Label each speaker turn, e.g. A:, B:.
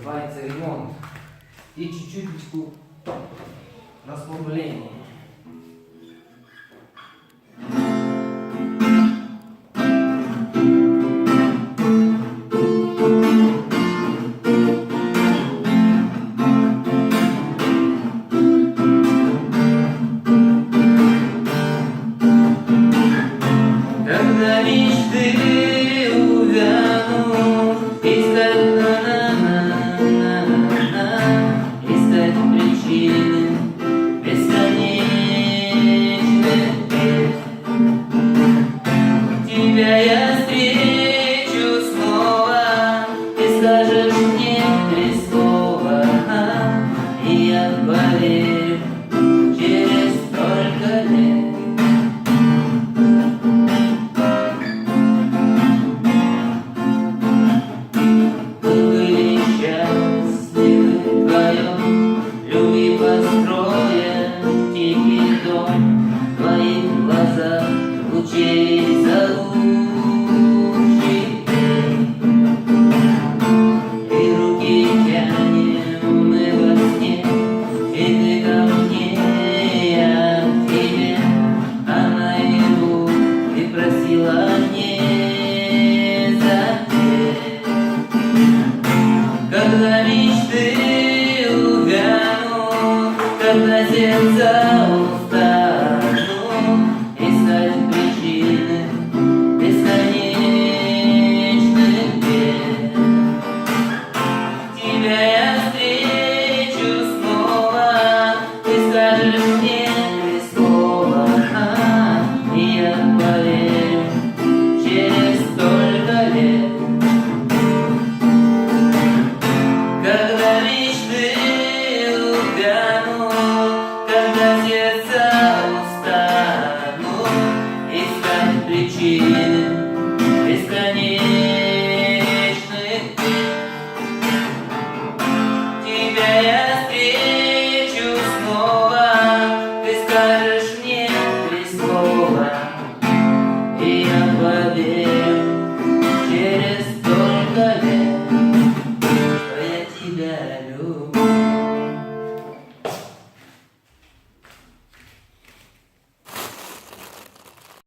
A: называется ремонт. И чуть-чуть расслабление. Когда мечты увянут, искать искать причины бесконечных бед. Тебя я встречу снова, ты скажешь мне 3 слова, и я поверю через столько лет. В твоих глазах лучей зовущих дней, и руки тянем мы во сне, и ты ко мне, я к тебе, а наяву ты просила не запреть. Когда мечты увянут, когда сердца устанут искать причины бесконечных бед, тебя я встречу снова, ты скажешь мне 3 слова, и я поверю через столько лет. Когда мечты увянут, когда сердца устанут искать причины